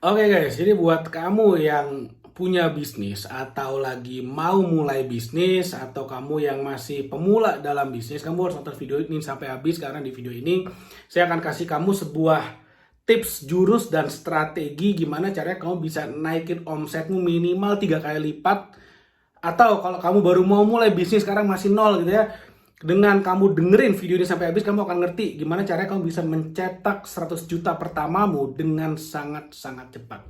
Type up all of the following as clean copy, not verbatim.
Oke guys, jadi buat kamu yang punya bisnis atau lagi mau mulai bisnis atau kamu yang masih pemula dalam bisnis, kamu harus nonton video ini sampai habis karena di video ini saya akan kasih kamu sebuah tips, jurus, dan strategi gimana caranya kamu bisa naikin omsetmu minimal 3 kali lipat. Atau kalau kamu baru mau mulai bisnis sekarang masih nol gitu ya, dengan kamu dengerin video ini sampai habis, kamu akan ngerti gimana caranya kamu bisa mencetak 100 juta pertamamu dengan sangat-sangat cepat.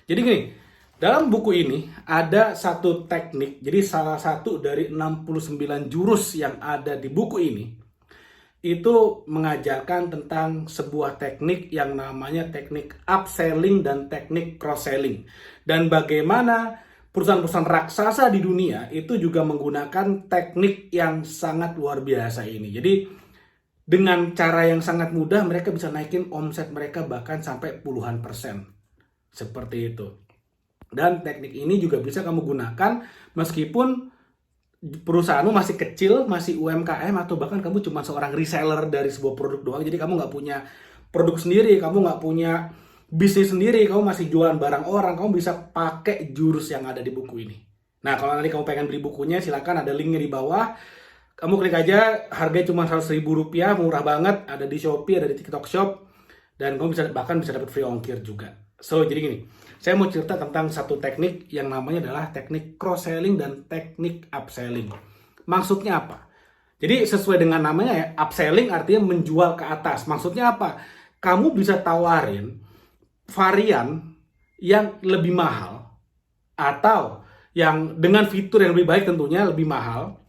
Jadi gini, dalam buku ini ada satu teknik, jadi salah satu dari 69 jurus yang ada di buku ini, itu mengajarkan tentang sebuah teknik yang namanya teknik upselling dan teknik cross-selling. Dan bagaimana perusahaan-perusahaan raksasa di dunia itu juga menggunakan teknik yang sangat luar biasa ini. Jadi dengan cara yang sangat mudah mereka bisa naikin omset mereka bahkan sampai puluhan persen. Seperti itu. Dan teknik ini juga bisa kamu gunakan meskipun perusahaanmu masih kecil, masih UMKM, atau bahkan kamu cuma seorang reseller dari sebuah produk doang. Jadi kamu nggak punya produk sendiri, kamu nggak punya bisnis sendiri, kamu masih jualan barang orang, kamu bisa pakai jurus yang ada di buku ini. Nah, kalau nanti kamu pengen beli bukunya, silakan ada linknya di bawah. Kamu klik aja, harganya cuma 100.000 rupiah, murah banget. Ada di Shopee, ada di TikTok Shop, dan kamu bahkan bisa dapat free ongkir juga. So, jadi gini, saya mau cerita tentang satu teknik yang namanya adalah teknik cross-selling dan teknik upselling. Maksudnya apa? Jadi sesuai dengan namanya ya, upselling artinya menjual ke atas. Maksudnya apa? Kamu bisa tawarin varian yang lebih mahal atau yang dengan fitur yang lebih baik, tentunya lebih mahal,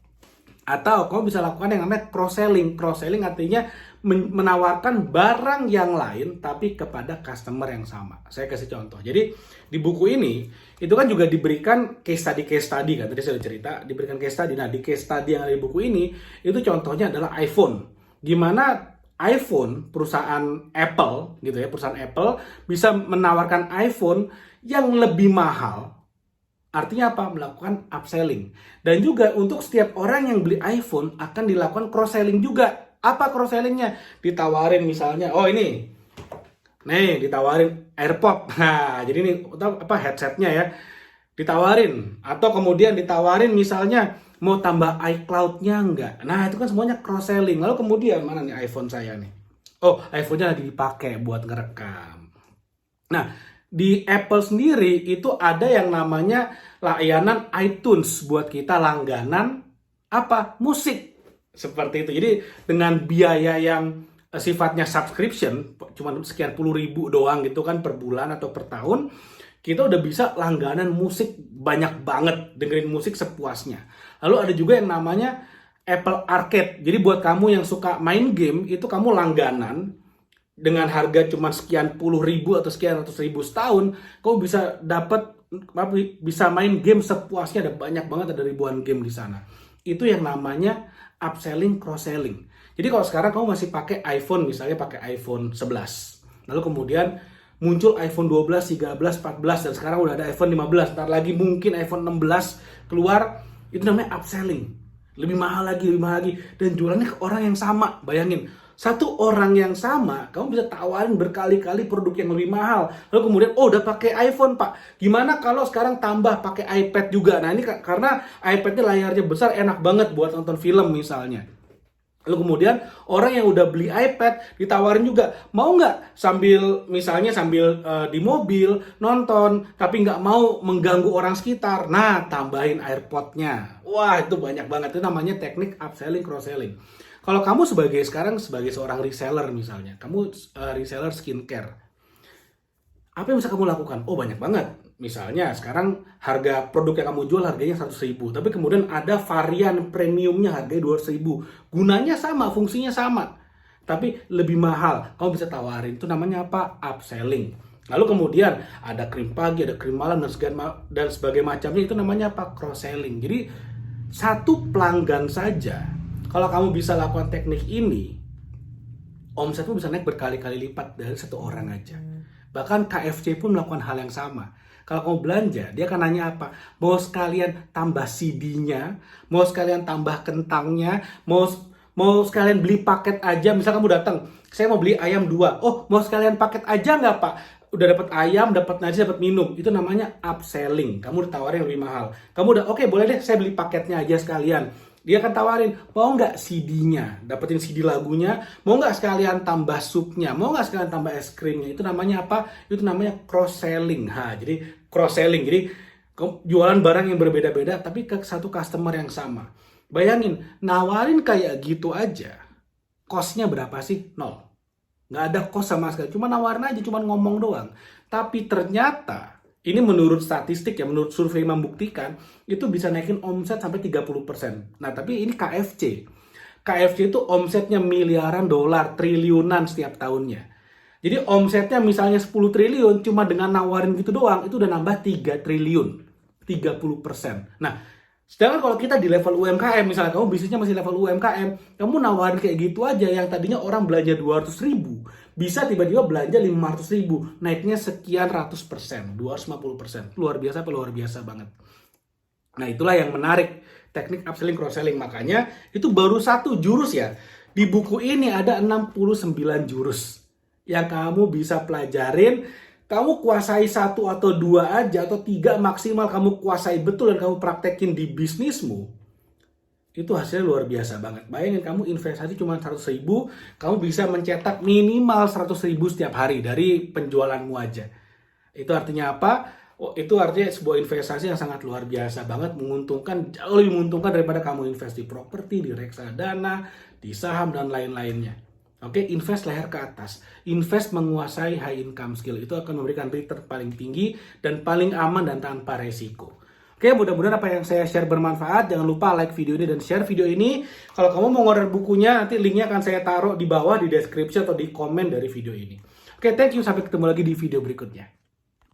atau kamu bisa lakukan yang namanya cross-selling. Cross-selling artinya menawarkan barang yang lain tapi kepada customer yang sama. Saya kasih contoh. Jadi di buku ini itu kan juga diberikan case study kan. Tadi saya cerita diberikan case study. Nah, di case study yang ada di buku ini itu contohnya adalah iPhone. Gimana iPhone, perusahaan Apple gitu ya, perusahaan Apple bisa menawarkan iPhone yang lebih mahal. Artinya apa? Melakukan upselling. Dan juga untuk setiap orang yang beli iPhone akan dilakukan cross-selling juga. Apa cross-sellingnya? Ditawarin misalnya, oh ini, nih ditawarin AirPod. Nah, jadi ini apa headsetnya ya. Ditawarin. Atau kemudian ditawarin misalnya, mau tambah iCloud-nya enggak? Nah, itu kan semuanya cross-selling. Lalu kemudian, mana nih iPhone saya nih? Oh, iPhone-nya lagi dipakai buat ngerekam. Nah, di Apple sendiri itu ada yang namanya layanan iTunes buat kita langganan apa? Musik. Seperti itu. Jadi dengan biaya yang sifatnya subscription, cuma sekian puluh ribu doang gitu kan per bulan atau per tahun, kita udah bisa langganan musik banyak banget, dengerin musik sepuasnya. Lalu ada juga yang namanya Apple Arcade. Jadi buat kamu yang suka main game, itu kamu langganan dengan harga cuma sekian puluh ribu atau sekian ratus ribu setahun, kau bisa dapat, bisa main game sepuasnya. Ada banyak banget, ada ribuan game di sana. Itu yang namanya upselling, cross-selling. Jadi kalau sekarang kamu masih pakai iPhone, misalnya pakai iPhone 11, lalu kemudian muncul iPhone 12, 13, 14, dan sekarang udah ada iPhone 15, ntar lagi mungkin iPhone 16 keluar, itu namanya upselling. Lebih mahal lagi, dan jualannya ke orang yang sama. Bayangin, satu orang yang sama, kamu bisa tawarin berkali-kali produk yang lebih mahal. Lalu kemudian, oh udah pakai iPhone pak, gimana kalau sekarang tambah pakai iPad juga? Nah ini karena iPad-nya layarnya besar, enak banget buat nonton film misalnya. Lalu kemudian orang yang udah beli iPad ditawarin juga, mau nggak sambil di mobil nonton, tapi nggak mau mengganggu orang sekitar. Nah tambahin AirPod-nya. Wah itu banyak banget, itu namanya teknik upselling, cross-selling. Kalau kamu sekarang sebagai seorang reseller misalnya, kamu reseller skincare, apa yang bisa kamu lakukan? Oh banyak banget. Misalnya sekarang harga produk yang kamu jual harganya 100.000, tapi kemudian ada varian premiumnya harganya 200.000. Gunanya sama, fungsinya sama, tapi lebih mahal. Kamu bisa tawarin, itu namanya apa? Upselling. Lalu kemudian ada krim pagi, ada krim malam, dan sebagainya macamnya, itu namanya apa? Cross-selling. Jadi satu pelanggan saja, kalau kamu bisa lakukan teknik ini, omsetmu bisa naik berkali-kali lipat dari satu orang aja. Bahkan KFC pun melakukan hal yang sama. Kalau kamu belanja, dia akan nanya apa? Mau sekalian tambah CD-nya, mau sekalian tambah kentangnya, mau sekalian beli paket aja. Misal kamu datang, saya mau beli ayam 2. Oh, mau sekalian paket aja nggak pak? udah dapat ayam, dapat nasi, dapat minum. Itu namanya upselling. Kamu ditawarin yang lebih mahal. Kamu udah oke, boleh deh saya beli paketnya aja sekalian. Dia akan tawarin, mau nggak CD-nya, dapetin CD lagunya, mau nggak sekalian tambah supnya, mau nggak sekalian tambah es krimnya. Itu namanya apa? Itu namanya cross selling. Jadi cross selling. Jadi jualan barang yang berbeda-beda tapi ke satu customer yang sama. Bayangin, nawarin kayak gitu aja, cost-nya berapa sih? Nol. Nggak ada cost sama sekali, cuma nawarin aja, cuma ngomong doang. Tapi ternyata, ini menurut statistik ya, menurut survei membuktikan, itu bisa naikin omset sampai 30%. Nah, tapi ini KFC. KFC itu omsetnya miliaran dolar, triliunan setiap tahunnya. Jadi omsetnya misalnya 10 triliun, cuma dengan nawarin gitu doang, itu udah nambah 3 triliun. 30%. Nah, sedangkan kalau kita di level UMKM, misalnya kamu bisnisnya masih level UMKM, kamu nawarin kayak gitu aja, yang tadinya orang belanja 200.000, bisa tiba-tiba belanja 500.000, naiknya sekian ratus persen, 250%. Luar biasa apa? Luar biasa banget. Nah, itulah yang menarik, teknik upselling, cross-selling. Makanya, itu baru satu jurus ya. Di buku ini ada 69 jurus yang kamu bisa pelajarin. Kamu kuasai 1 atau 2 aja, atau 3 maksimal kamu kuasai betul dan kamu praktekin di bisnismu, itu hasilnya luar biasa banget. Bayangin kamu investasi cuma 100.000, kamu bisa mencetak minimal 100.000 setiap hari dari penjualanmu aja. Itu artinya apa? Itu artinya sebuah investasi yang sangat luar biasa banget, menguntungkan, jauh lebih menguntungkan daripada kamu invest di properti, di reksadana, di saham, dan lain-lainnya. Oke, invest leher ke atas. Invest menguasai high income skill. Itu akan memberikan return paling tinggi dan paling aman dan tanpa resiko. Oke, mudah-mudahan apa yang saya share bermanfaat. Jangan lupa like video ini dan share video ini. Kalau kamu mau order bukunya, nanti linknya akan saya taruh di bawah di deskripsi atau di komen dari video ini. Oke, thank you. Sampai ketemu lagi di video berikutnya.